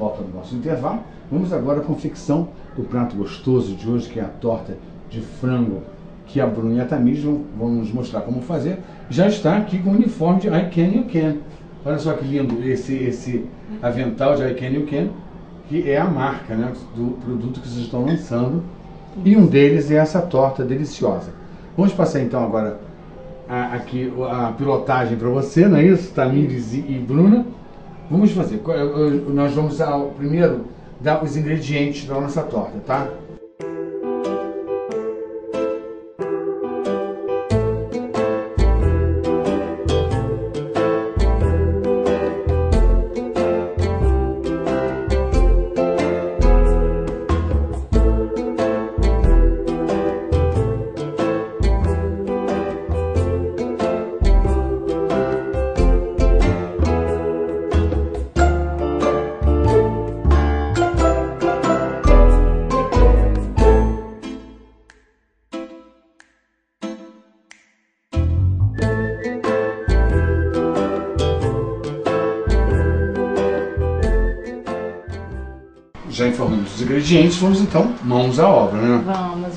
volta do nosso intervalo. Vamos agora à confecção do prato gostoso de hoje, que é a torta de frango, que a Bruna e a Tamires vão nos mostrar como fazer. Já está aqui com o uniforme de I Can You Can. Olha só que lindo esse avental de I Can You Can, que é a marca, né, do produto que vocês estão lançando. E um deles é essa torta deliciosa. Vamos passar então agora aqui a pilotagem para você, não é isso, Tamires e Bruna? Vamos fazer. Nós vamos primeiro dar os ingredientes da nossa torta, tá? Já informamos os ingredientes, vamos então, mãos à obra, né?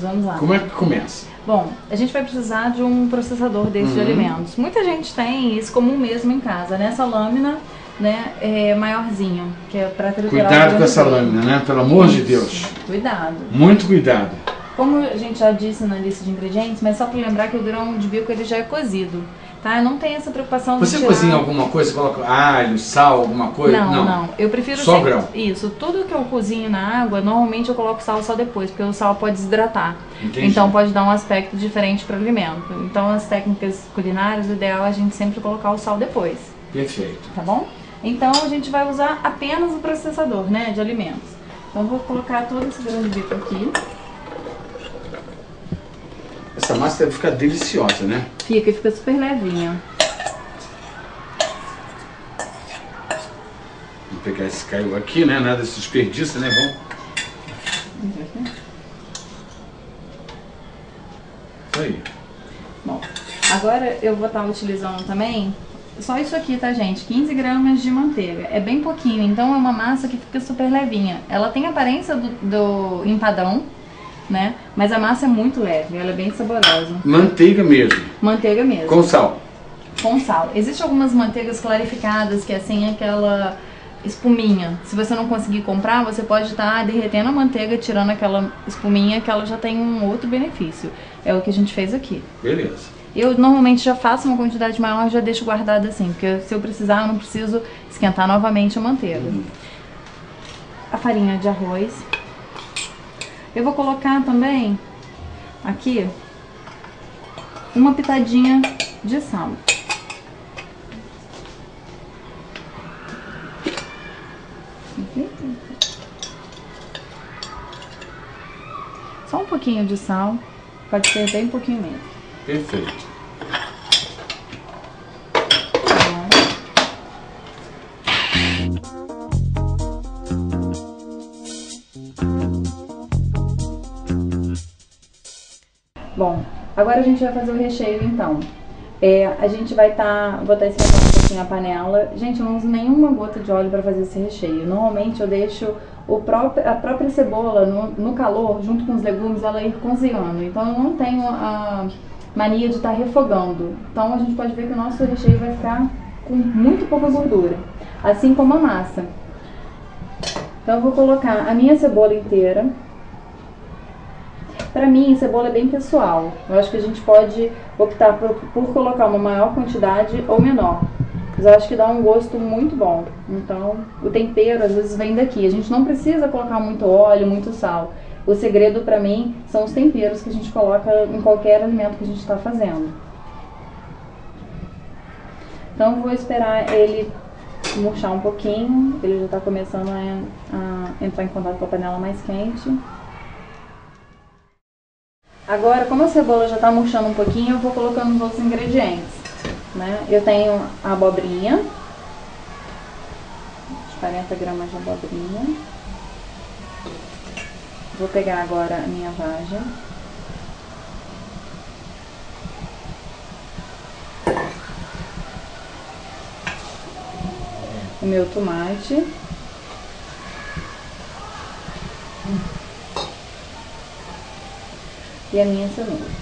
Vamos lá. Como é que começa? Bom, a gente vai precisar de um processador desse de alimentos. Muita gente tem isso comum mesmo em casa, né? Essa lâmina, né, é maiorzinha, que é para triturar. Cuidado com essa lâmina, né? Pelo amor de Deus. Cuidado. Muito cuidado. Como a gente já disse na lista de ingredientes, mas só para lembrar que o grão de bico ele já é cozido. Tá? Não tem essa preocupação de Você cozinha alguma coisa, coloca alho, sal, alguma coisa? Não. Eu prefiro só sempre grão. Isso. Tudo que eu cozinho na água, normalmente eu coloco sal só depois, porque o sal pode desidratar. Entendi. Então pode dar um aspecto diferente para o alimento. Então as técnicas culinárias, o ideal é a gente sempre colocar o sal depois. Perfeito. Tá bom? Então a gente vai usar apenas o processador, né, de alimentos. Então eu vou colocar todo esse grão de bico aqui. Essa massa deve ficar deliciosa, né? Fica super levinha. Vou pegar esse caiu aqui, né? Nada se desperdiça, né? Vamos. Isso aí. Bom, agora eu vou estar utilizando também só isso aqui, tá, gente? 15 gramas de manteiga. É bem pouquinho, então é uma massa que fica super levinha. Ela tem a aparência do empadão, né? Mas a massa é muito leve, ela é bem saborosa. Manteiga mesmo? Manteiga mesmo. Com sal? Com sal. Existem algumas manteigas clarificadas que é assim, aquela espuminha. Se você não conseguir comprar, você pode estar derretendo a manteiga, tirando aquela espuminha, que ela já tem um outro benefício. É o que a gente fez aqui. Beleza. Eu normalmente já faço uma quantidade maior e já deixo guardada assim, porque se eu precisar, eu não preciso esquentar novamente a manteiga. A farinha de arroz. Eu vou colocar também aqui uma pitadinha de sal. Só um pouquinho de sal, pode ser bem pouquinho mesmo. Perfeito. Bom, agora a gente vai fazer o recheio então. A gente vai vou estar esquentando um pouquinho a panela. Gente, eu não uso nenhuma gota de óleo para fazer esse recheio. Normalmente eu deixo a própria cebola no calor, junto com os legumes, ela ir cozinhando. Então eu não tenho a mania de estar refogando. Então a gente pode ver que o nosso recheio vai ficar com muito pouca gordura, assim como a massa. Então eu vou colocar a minha cebola inteira. Pra mim, cebola é bem pessoal. Eu acho que a gente pode optar por colocar uma maior quantidade ou menor. Mas eu acho que dá um gosto muito bom. Então, o tempero às vezes vem daqui. A gente não precisa colocar muito óleo, muito sal. O segredo pra mim são os temperos que a gente coloca em qualquer alimento que a gente está fazendo. Então, eu vou esperar ele murchar um pouquinho. Ele já está começando a entrar em contato com a panela mais quente. Agora, como a cebola já está murchando um pouquinho, eu vou colocando os outros ingredientes, né? Eu tenho a abobrinha, 40 gramas de abobrinha. Vou pegar agora a minha vagem. O meu tomate. e a minha cenoura.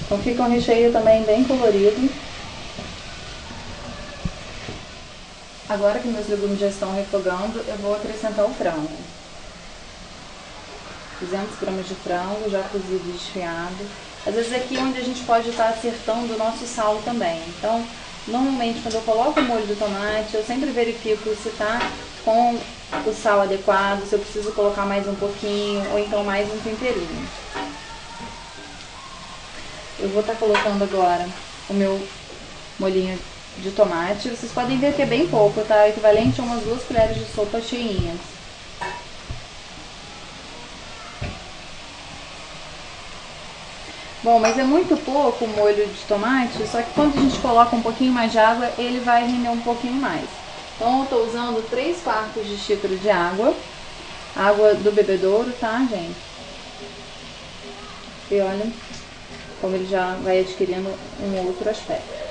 Então fica um recheio também bem colorido. Agora que meus legumes já estão refogando, eu vou acrescentar o frango. 200 gramas de frango, já cozido e desfiado. Às vezes aqui é onde a gente pode estar acertando o nosso sal também. Então, normalmente quando eu coloco o molho do tomate, eu sempre verifico se está com o sal adequado, se eu preciso colocar mais um pouquinho, ou então mais um temperinho. Eu vou estar colocando agora o meu molhinho de tomate. Vocês podem ver que é bem pouco, tá? Equivalente a umas 2 colheres de sopa cheinhas. Bom, mas é muito pouco o molho de tomate, só que quando a gente coloca um pouquinho mais de água, ele vai render um pouquinho mais. Então eu estou usando 3/4 de xícara de água do bebedouro, tá, gente? E olha como ele já vai adquirindo um outro aspecto.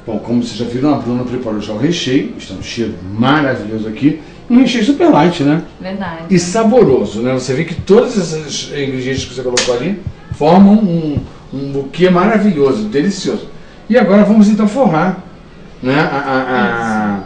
Bom, como vocês já viram, a Bruna preparou já o recheio. Está um cheiro maravilhoso aqui. Um recheio super light, né? Verdade. E saboroso, né? Você vê que todos esses ingredientes que você colocou ali formam um buquê maravilhoso, delicioso. E agora vamos então forrar, né,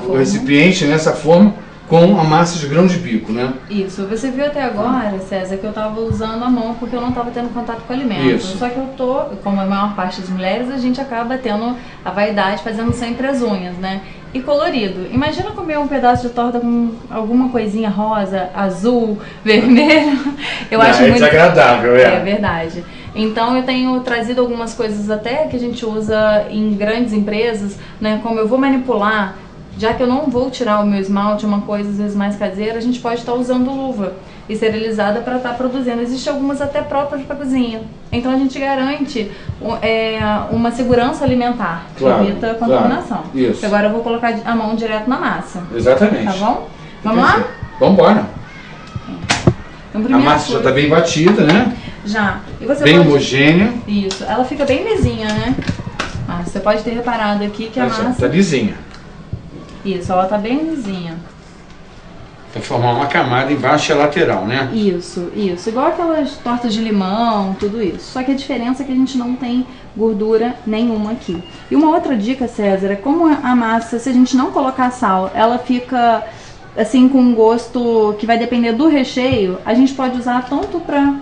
o recipiente nessa forma com a massa de grão de bico, né? Isso. Você viu até agora, César, que eu estava usando a mão porque eu não estava tendo contato com o alimento. Isso. Só que eu tô, como a maior parte das mulheres, a gente acaba tendo a vaidade fazendo sempre as unhas, né? E colorido. Imagina comer um pedaço de torta com alguma coisinha rosa, azul, vermelho. Eu acho muito desagradável, É verdade. Então eu tenho trazido algumas coisas até que a gente usa em grandes empresas, né? Como eu vou manipular, já que eu não vou tirar o meu esmalte, uma coisa às vezes mais caseira, a gente pode estar usando luva esterilizada para estar produzindo. Existem algumas até próprias para cozinha. Então a gente garante uma segurança alimentar, que evita a contaminação. Claro. Isso. Agora eu vou colocar a mão direto na massa. Exatamente. Tá bom? Vamos lá? Vamos embora. Então, a massa já está bem batida, né? Já. E você bem pode... homogênea. Isso. Ela fica bem lisinha, né? Ah, você pode ter reparado aqui que a massa... Está lisinha. Isso, ela tá bem lisinha. Vai formar uma camada embaixo e a lateral, né? Isso, isso. Igual aquelas tortas de limão, tudo isso. Só que a diferença é que a gente não tem gordura nenhuma aqui. E uma outra dica, César, é como a massa, se a gente não colocar sal, ela fica assim com um gosto que vai depender do recheio. A gente pode usar tanto para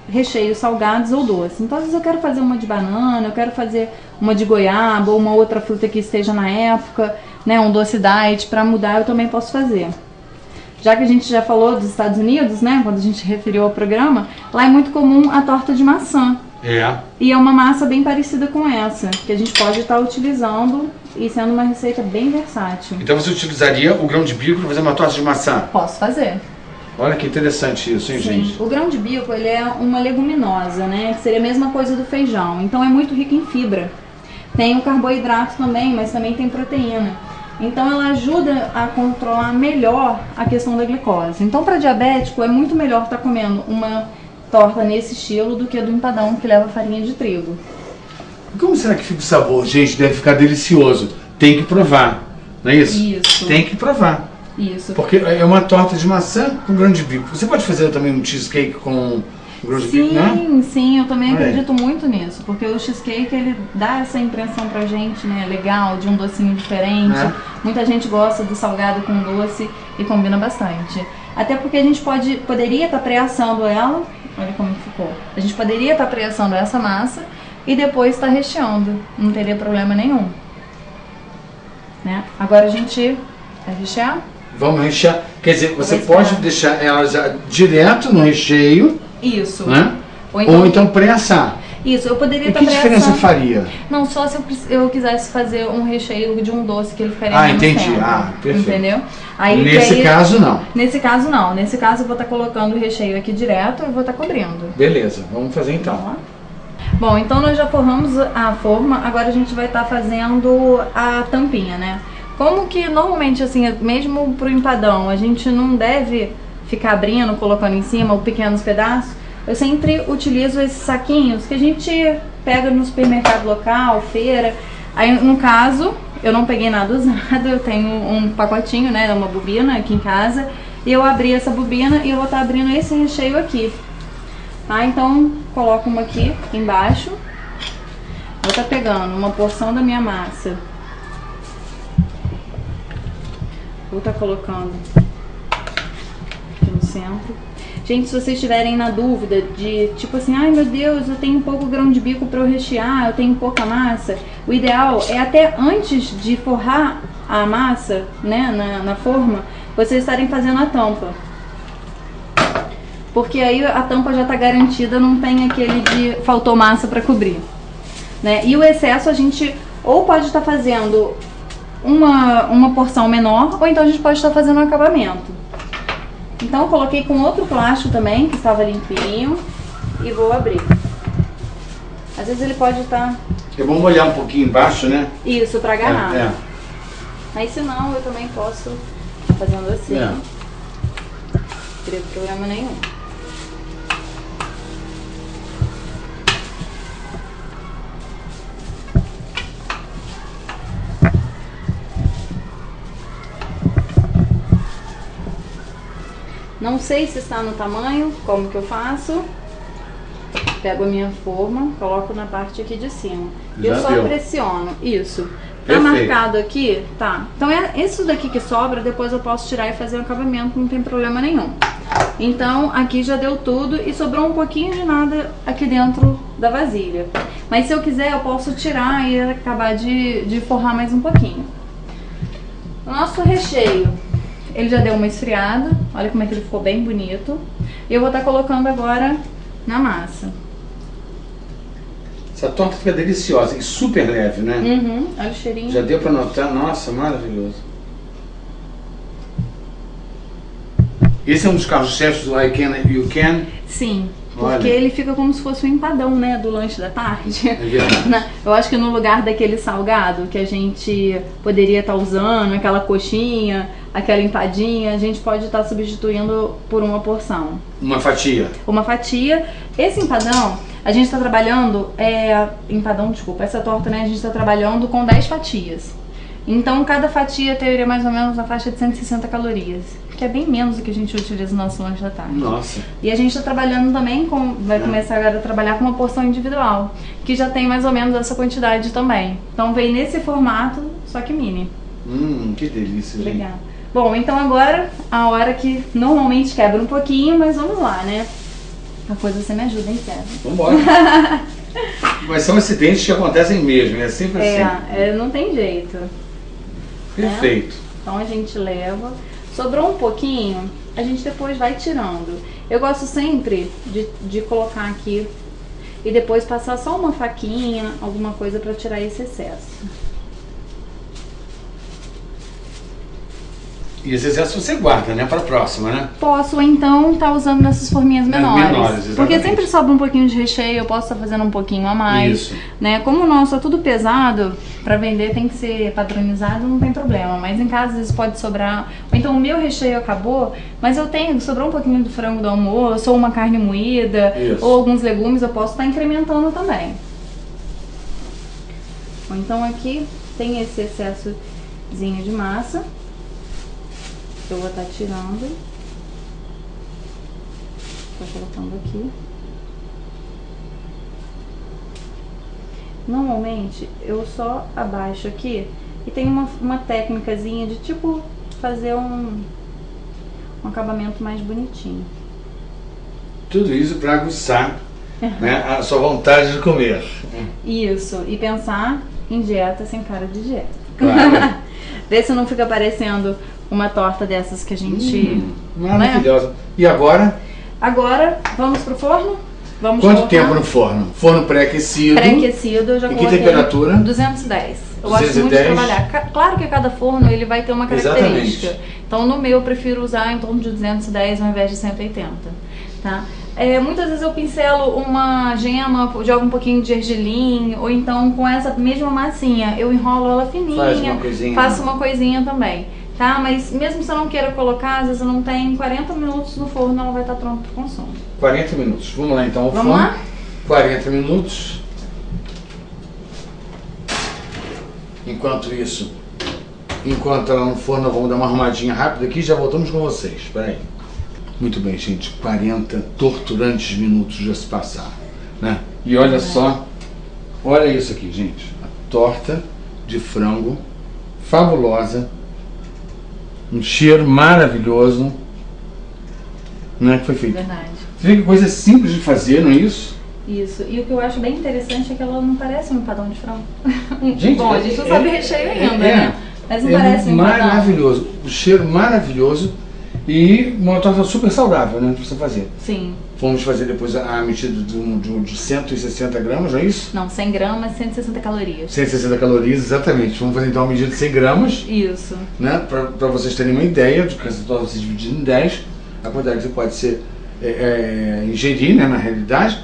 recheios salgados ou doces. Então, às vezes eu quero fazer uma de banana, eu quero fazer uma de goiaba ou uma outra fruta que esteja na época, né, um doce diet, para mudar eu também posso fazer. Já que a gente já falou dos Estados Unidos, né, quando a gente referiu ao programa, lá é muito comum a torta de maçã. É. E é uma massa bem parecida com essa, que a gente pode estar utilizando e sendo uma receita bem versátil. Então você utilizaria o grão de bico para fazer uma torta de maçã? Posso fazer. Olha que interessante isso, hein, Sim. gente? O grão de bico, ele é uma leguminosa, né, que seria a mesma coisa do feijão. Então é muito rico em fibra. Tem o carboidrato também, mas também tem proteína. Então ela ajuda a controlar melhor a questão da glicose. Então para diabético é muito melhor estar comendo uma torta nesse estilo do que a do empadão, que leva farinha de trigo. Como será que fica o sabor? Gente, deve ficar delicioso. Tem que provar, não é isso? Isso. Tem que provar. Isso. Porque é uma torta de maçã com grão de bico. Você pode fazer também um cheesecake com grão de bico, né? Sim, sim, eu também acredito muito nisso, porque o cheesecake, ele dá essa impressão pra gente, né, legal, de um docinho diferente. Muita gente gosta do salgado com doce e combina bastante. Até porque a gente poderia estar pré-assando ela, olha como ficou. A gente poderia estar pré-assando essa massa e depois estar recheando, não teria problema nenhum. Né? Agora a gente vai rechear? Vamos rechear. Quer dizer, você pode deixar ela já direto no recheio. Isso. Né? Ou então pré-assar. Isso, eu poderia estar pré-assando. Que diferença faria? Não, só se eu quisesse fazer um recheio de um doce que ele ficaria menos entendi. tempo. Perfeito. Entendeu? Aí, nesse caso, não. Nesse caso, não. Nesse caso, eu vou estar colocando o recheio aqui direto e vou estar cobrindo. Beleza, vamos fazer então. Bom, então nós já formamos a forma, agora a gente vai estar fazendo a tampinha, né? Como que normalmente, assim, mesmo pro empadão, a gente não deve ficar abrindo, colocando em cima, ou pequenos pedaços, eu sempre utilizo esses saquinhos que a gente pega no supermercado local, feira. Aí, no caso, eu não peguei nada usado, eu tenho um pacotinho, né, uma bobina aqui em casa, e eu abri essa bobina e eu vou estar abrindo esse recheio aqui, tá? Então, coloco uma aqui embaixo, vou estar pegando uma porção da minha massa, vou estar colocando aqui no centro. Gente, se vocês estiverem na dúvida de tipo assim, ai meu Deus, eu tenho pouco grão de bico para eu rechear, eu tenho pouca massa, o ideal é até antes de forrar a massa, né, na forma, vocês estarem fazendo a tampa. Porque aí a tampa já está garantida, não tem aquele de faltou massa para cobrir, né? E o excesso a gente ou pode estar fazendo uma porção menor, ou então a gente pode estar fazendo um acabamento. Então eu coloquei com outro plástico também, que estava limpinho, e vou abrir. Às vezes ele pode estar... É bom molhar um pouquinho embaixo, né? Isso, para agarrar. É. Mas se não, eu também posso estar fazendo assim. Não teria problema nenhum. Não sei se está no tamanho, como que eu faço? Pego a minha forma, coloco na parte aqui de cima. E eu só pressiono, isso. Tá marcado aqui? Tá. Então é isso daqui que sobra, depois eu posso tirar e fazer o acabamento, não tem problema nenhum. Então aqui já deu tudo e sobrou um pouquinho de nada aqui dentro da vasilha. Mas se eu quiser eu posso tirar e acabar de forrar mais um pouquinho. O nosso recheio, ele já deu uma esfriada, olha como é que ele ficou bem bonito. E eu vou estar colocando agora na massa. Essa torta fica deliciosa e super leve, né? Uhum, olha o cheirinho. Já deu pra notar? Nossa, maravilhoso. Esse é um dos carros-chefes do I Can and You Can? Sim, porque ele fica como se fosse um empadão, né, do lanche da tarde. É verdade. Eu acho que no lugar daquele salgado que a gente poderia estar usando, aquela coxinha, aquela empadinha, a gente pode estar substituindo por uma porção. Uma fatia. Uma fatia. Esse empadão, a gente está trabalhando, essa torta, né, a gente está trabalhando com 10 fatias. Então cada fatia teria mais ou menos na faixa de 160 calorias, que é bem menos do que a gente utiliza no nosso lanche da tarde. Nossa. E a gente está trabalhando também vai começar agora a trabalhar com uma porção individual, que já tem mais ou menos essa quantidade também. Então vem nesse formato, só que mini. Que delícia, gente. Legal. Bom, então agora a hora que normalmente quebra um pouquinho, mas vamos lá, né? A coisa você me ajuda, hein, Sérgio? Vambora. Mas são acidentes que acontecem mesmo, é sempre assim. Não tem jeito. Perfeito. Né? Então a gente leva. Sobrou um pouquinho, a gente depois vai tirando. Eu gosto sempre de colocar aqui e depois passar só uma faquinha, alguma coisa para tirar esse excesso. E esse excesso você guarda, né, para a próxima, né? Posso, ou então tá usando nessas forminhas menores. Porque sempre sobra um pouquinho de recheio, eu posso estar fazendo um pouquinho a mais. Isso. Né? Como o nosso é tudo pesado, para vender tem que ser padronizado, não tem problema. Mas em casa às vezes pode sobrar. Ou então o meu recheio acabou, mas sobrou um pouquinho do frango do almoço, ou uma carne moída, ou alguns legumes, eu posso estar incrementando também. Ou então aqui tem esse excessozinho de massa. Eu vou estar tirando, tô colocando aqui. Normalmente eu só abaixo aqui e tem uma técnicazinha de tipo fazer um acabamento mais bonitinho. Tudo isso para aguçar né, a sua vontade de comer. Isso, e pensar em dieta sem cara de dieta. Claro. Ver se não fica parecendo uma torta dessas que a gente... maravilhosa. Né? E agora? Agora, vamos pro forno? Quanto tempo no forno? Forno pré-aquecido. Pré-aquecido, eu já coloquei. Em que temperatura? 210. Eu 210. Gosto muito de trabalhar. Claro que cada forno ele vai ter uma característica. Exatamente. Então no meu eu prefiro usar em torno de 210 ao invés de 180. Tá? Muitas vezes eu pincelo uma gema, jogo um pouquinho de gergelim, ou então com essa mesma massinha eu enrolo ela fininha, faço uma coisinha também. Tá? Mas mesmo se eu não queira colocar, às vezes eu não tenho, 40 minutos no forno ela vai estar pronta para o consumo. 40 minutos. Vamos lá então ao forno. Vamos lá? 40 minutos. Enquanto isso, enquanto ela no forno, vamos dar uma arrumadinha rápida aqui e já voltamos com vocês. Espera aí. Muito bem, gente. 40 torturantes minutos já se passaram, né? E olha só, olha isso aqui, gente. A torta de frango fabulosa, um cheiro maravilhoso, né? Que foi feito. Verdade. Você vê que coisa simples de fazer, não é isso? Isso. E o que eu acho bem interessante é que ela não parece um empadão de frango. Gente, bom, a gente não sabe recheio ainda, né? Mas não parece um empadão. Maravilhoso. O cheiro maravilhoso e uma torta super saudável, né? Pra você fazer. Sim. Vamos fazer depois a medida de 160 gramas, não é isso? Não, 100 gramas, 160 calorias. 160 calorias, exatamente. Vamos fazer então uma medida de 100 gramas. Isso. Né? Para vocês terem uma ideia de que essa torta vai ser dividida em 10. A quantidade que você pode ser ingerir, né, na realidade.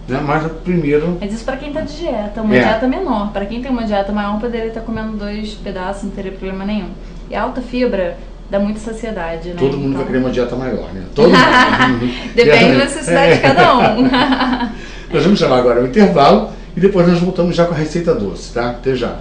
Né? Mas primeiro... Mas isso para quem tá de dieta, uma dieta menor. Para quem tem uma dieta maior, poderia estar comendo 2 pedaços, não teria problema nenhum. E a alta fibra dá muita saciedade, né? Todo mundo vai querer uma dieta maior, né? Todo mundo. Depende da necessidade de cada um. Nós vamos chamar agora o intervalo e depois nós voltamos já com a receita doce, tá? Até já.